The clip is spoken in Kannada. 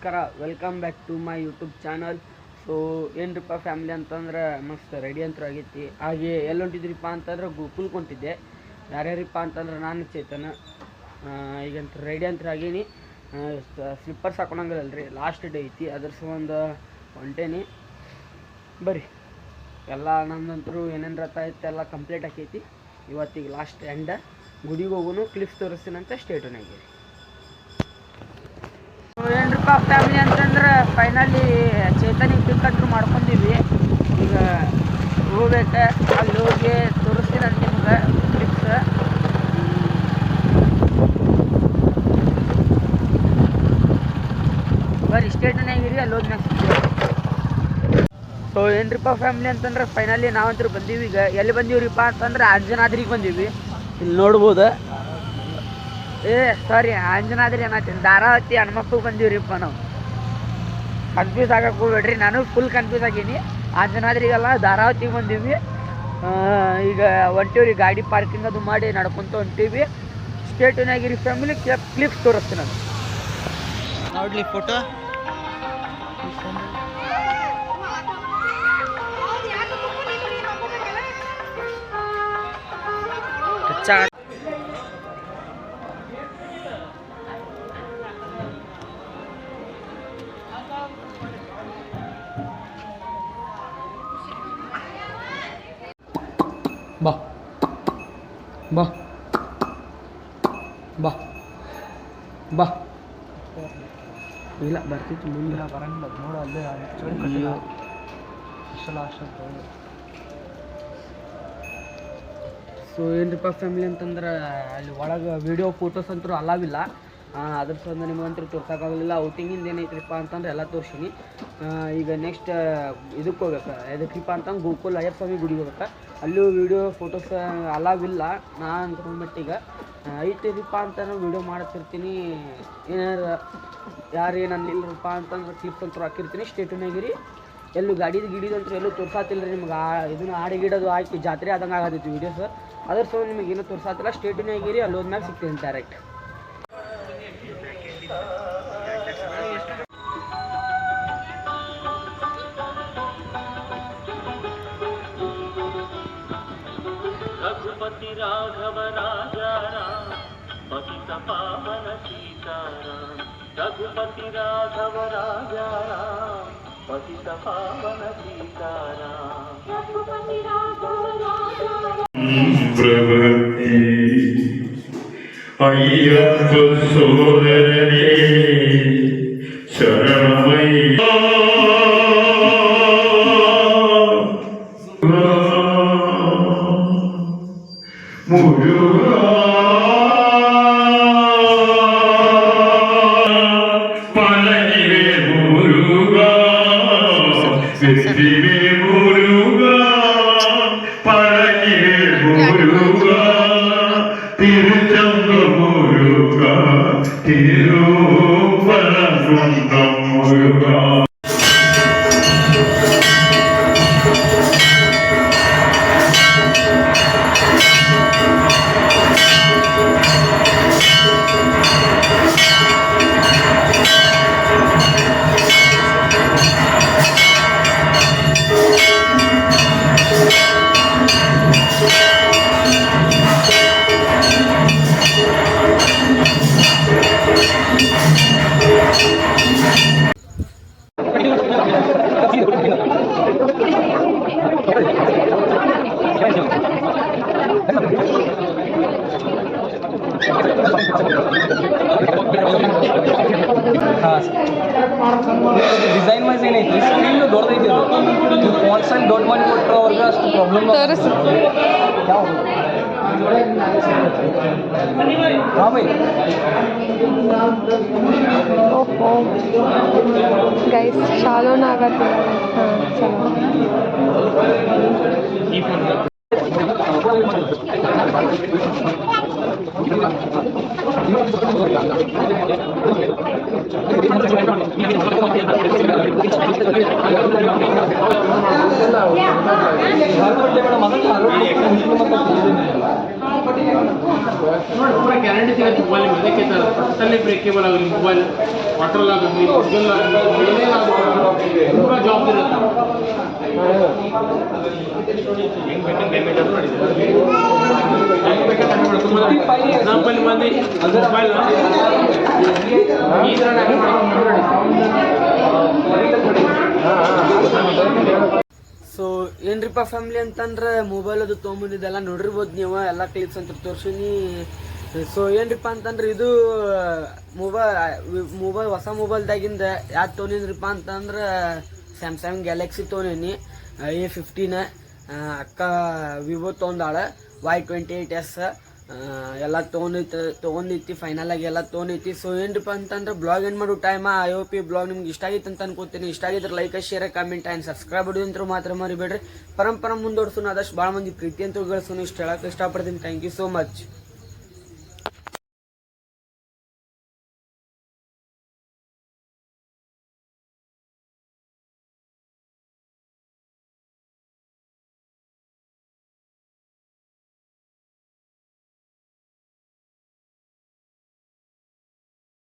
ನಮಸ್ಕಾರ, welcome back to my YouTube channel. So ಏನ್ರಿಪ್ಪ ಫ್ಯಾಮಿಲಿ ಅಂತಂದ್ರೆ ಮಸ್ತ್ ರೆಡಿ ಅಂತೂ ಆಗೈತಿ. ಹಾಗೆ ಎಲ್ಲಿ ಹೊಂಟಿದ್ರಿಪ್ಪ ಅಂತಂದ್ರೆ ಗೋಕುಲ್ಗೆ ಹೊಂಟಿದ್ದೆ. ಯಾರ್ಯಾರಿಪ್ಪ ಅಂತಂದ್ರೆ ನಾನು ಚೇತನ ಈಗಂತ ರೆಡಿ ಅಂತ ಆಗೀನಿ. ಸ್ಲಿಪ್ಪರ್ಸ್ ಹಾಕೊಳಂಗಿಲ್ಲಲ್ರಿ, ಲಾಸ್ಟ್ ಡೇ ಐತಿ, ಅದ್ರ ಸಂಬಂಧ ಹೊಂಟೇನಿ. ಬರ್ರಿ, ಎಲ್ಲ ನಮ್ಮಂತರೂ ಏನೇನು ರಥ ಐತೆ ಎಲ್ಲ ಕಂಪ್ಲೀಟ್ ಆಕೈತಿ. ಇವತ್ತಿಗೆ ಲಾಸ್ಟ್ ಎಂಡ, ಗುಡಿಗೆ ಹೋಗೋನು, ಕ್ಲಿಪ್ಸ್ ತೋರಿಸ್ತೀನಂತ ಸ್ಟೇಟನಾಗಿರಿ. ಏನ್ರಿಪ್ಪ ಫ್ಯಾಮಿಲಿ ಅಂತಂದ್ರೆ ಫೈನಲಿ ಚೇತನಿಗೆ ಪಿಕ್ಕಂಟ್ರು ಮಾಡ್ಕೊಂಡಿವಿ. ಈಗ ಹೋಗ್ಬೇಕು, ಅಲ್ಲಿ ಹೋಗಿ ತೋರಿಸ್ತೀನಿ ಅಂತ ನಿಮ್ಗೆ ಕ್ಲಿಪ್ಸ್. ಬರ್ರಿ ಸ್ಟೇಟನಾಗಿರಿ, ಅಲ್ಲಿ ಹೋಗಿ ನೆಕ್ಸ್ಟ್. ಸೊ ಏನ್ರಿಪ್ಪ ಫ್ಯಾಮಿಲಿ ಅಂತಂದ್ರೆ ಫೈನಲಿ ನಾವಂತೂ ಬಂದೀವಿ. ಈಗ ಎಲ್ಲಿ ಬಂದೀವ್ರಿಪ್ಪ ಅಂತಂದ್ರೆ ಅಂಜನಾದ್ರಿಗೆ ಬಂದೀವಿ. ಇಲ್ಲಿ ನೋಡ್ಬೋದು. ಸಾರಿ, ಅಂಜನಾದ್ರಿ ಅನ್ನತ್ತೀನಿ, ಧಾರಾವತಿ ಹನುಮಪ್ಪಗೆ ಬಂದೀವ್ರಿಪ್ಪ. ನಾವು ಕನ್ಫ್ಯೂಸ್ ಆಗಕ್ಕೆ ಹೋಗ್ಬೇಡ್ರಿ, ನಾನು ಫುಲ್ ಕನ್ಫ್ಯೂಸ್ ಆಗೀನಿ. ಅಂಜನಾದ್ರಿಗೆಲ್ಲ ಧಾರಾವತಿಗೆ ಬಂದೀವಿ. ಈಗ ಹೊಂಟೀವ್ರಿ, ಗಾಡಿ ಪಾರ್ಕಿಂಗ್ ಅದು ಮಾಡಿ ನಡ್ಕೊತ ಹೊಂಟೀವಿ. ಸ್ಟೇಟನಾಗಿರಿ ಫ್ಯಾಮಿಲಿ, ಕ್ಲಿಪ್ಸ್ ತೋರಿಸ್ತೀನಿ ನಾನು. ನೋಡ್ಲಿ ಫೋಟೋ. ಬಾ ಬಾ ಬಾ ಬಾ. ಇಲ್ಲ ಬರ್ತಿತ್ತು ಮುಂದೆ ಬರಂಗಿಲ್ಲ, ನೋಡು ಅಲ್ಲೇ ಸೊ ಏನ್ರಿಪ್ಪ ಫ್ಯಾಮಿಲಿ ಅಂತಂದ್ರೆ ಅಲ್ಲಿ ಒಳಗೆ ವೀಡಿಯೋ ಫೋಟೋಸ್ ಅಂತೂ ಅಲಾವಿಲ್ಲ. ಅದ್ರ ಸಂಬಂಧ ನಿಮಗಂತೂ ತೋರ್ಸೋಕ್ಕಾಗಲಿಲ್ಲ. ಔಟಿಂಗಿಂದ ಏನೈತ್ರಿಪ್ಪ ಅಂತಂದ್ರೆ ಎಲ್ಲ ತೋರಿಸೀನಿ. ಈಗ ನೆಕ್ಸ್ಟ್ ಇದಕ್ಕೆ ಹೋಗ್ಬೇಕು. ಎದಕ್ಕಿಪ್ಪ ಅಂತಂದ್ರೆ ಗೋಕುಲ್ ಅಯ್ಯಪ್ಪ ಸ್ವಾಮಿ ಗುಡಿಗೆ ಹೋಗ್ಬೇಕು. ಅಲ್ಲೂ ವೀಡಿಯೋ ಫೋಟೋಸ್ ಅಲಾವಿಲ್ಲ. ನಾನು ಅಂದ್ಕೊಂಡ್ಬಿಟ್ಟಿಗೆ ಐತಿರಿಪ್ಪ ಅಂತಂದ್ರೆ ವೀಡಿಯೋ ಮಾಡ್ತಿರ್ತೀನಿ. ಏನಾರು ಯಾರು ಏನನ್ನಿಲ್ಲರಪ್ಪ ಅಂತಂದ್ರೆ ಕ್ಲಿಪ್ಸ್ ಅಂತೂ ಹಾಕಿರ್ತೀನಿ. ಸ್ಟೇಟನಾಗಿರಿ. ಎಲ್ಲೂ ಗಿಡಿದಂತೂ ಎಲ್ಲೂ ತೋರ್ಸಾತಿಲ್ಲ ರೀ ನಿಮ್ಗೆ. ಇದನ್ನು ಹಾಡಿಗಿಡೋದು ಹಾಕಿ ಜಾತ್ರೆ ಆದಂಗೆ ಆಗತ್ತೈತಿ ವೀಡಿಯೋಸ್. ಅದ್ರ ಸಹ ನಿಮಗೆ ಏನೂ ತೋರ್ಸಾತಿಲ್ಲ. ಸ್ಟೇಟನಾಗಿರಿ, ಅಲ್ಲಿ ಹೋದ್ಮ್ಯಾಗ ಸಿಗ್ತೀನಿ ಡೈರೆಕ್ಟ್. रघुपति राघव राजा राम, पतित पावन सीताराम. रघुपति राघव राजा राम, पतित पावन सीताराम. रघुपति राघव राजा प्रवृत्ति अय्यप्प सोदरने शरणमय्या. मुरुगा पलनिवे मुरुगा, सिद्धिवे मुरुगा, पलनिवे मुरुगा, तिरुचंद्र मुरुगा, तिरुपरकुंड्रम मुरुगा. ಡಿಸೈನ್ ವೈಸ್ ಏನೈತಿ, ಸ್ಕ್ರೀನ್ ದೊಡ್ಡದೈತಿ. ಅದು ಫಾಂಟ್ ಸೈಜ್ ದೊಡ್ಡ ಮಾಡಿ ಕೊಟ್ಟರೆ ಅವ್ರಿಗೆ ಅಷ್ಟು ಪ್ರಾಬ್ಲಮ್. ಹಾಂ ಬೈ. ಓಹೋ ಗೈಸ್, ಚಾಲೋನ ಆಗತ್ತೆ. ಹಾಂ ಚಲೋ. पूरा गारंटी सिगತ್ತೆ ಮೊಬೈಲ್ ಇದಕ್ಕೆ ಸರ್ ಟೋಟಲಿ ಬ್ರೇಕೇಬಲ್ ಆಗಲಿ ಮೊಬೈಲ್ ಸೊ ಏನ್ರಿಪ್ಪ ಫ್ಯಾಮಿಲಿ ಅಂತಂದ್ರೆ ಮೊಬೈಲ್ ಅದು ತೊಗೊಂಬಂದಿದ್ದೆಲ್ಲ ನೋಡಿರ್ಬೋದು ನೀವು ಎಲ್ಲ ಕ್ಲಿಪ್ಸ್ ಅಂತ ತೋರ್ಸಿನಿ. ಸೊ ಏನ್ರಿಪ್ಪ ಅಂತಂದ್ರೆ ಇದು ಮೊಬೈಲ್ ಹೊಸ ಮೊಬೈಲ್ದಾಗಿಂದ ಯಾವ್ದು ತೊಗೊಂಡಿದ್ರಿಪ್ಪ ಅಂತಂದ್ರೆ ಸ್ಯಾಮ್ಸಂಗ್ ಗ್ಯಾಲಕ್ಸಿ ತೊಗೊಂಡಿನಿ A15. ಅಕ್ಕ ವಿವೋ ತೊಗೊಂಡಾಳ Y28S ಎಲ್ಲ ತೊಗೊಂಡೈತಿ ಫೈನಲ್ ಆಗಿ ಎಲ್ಲ ತೊಗೊಂಡೈತಿ. ಸೊ ಏನ್ರಿಪ್ಪ ಅಂತಂದ್ರೆ ಬ್ಲಾಗ್ ಏನು ಮಾಡೋ ಟೈಮ್ IOP ಬ್ಲಾಗ್ ನಿಮ್ಗೆ ಇಷ್ಟ ಆಗಿತ್ತು ಅಂತ ಅನ್ಕೋತೀನಿ. ಇಷ್ಟ ಆಗಿದ್ರೆ like share comment and subscribe ಹೊಡಿದಂತರೂ ಮಾತ್ರ ಮರಿಬೇಡ್ರಿ. ಪರಂಪರ ಮುಂದುವರ್ಸೋಣ, ಆದಷ್ಟು ಭಾಳ ಮಂದಿ ಪ್ರೀತಿ ಅಂತ ಗಳಿಸೋಣ. ಇಷ್ಟು ಹೇಳಕ್ಕೆ ಇಷ್ಟಪಡ್ತೀನಿ. Thank you so much.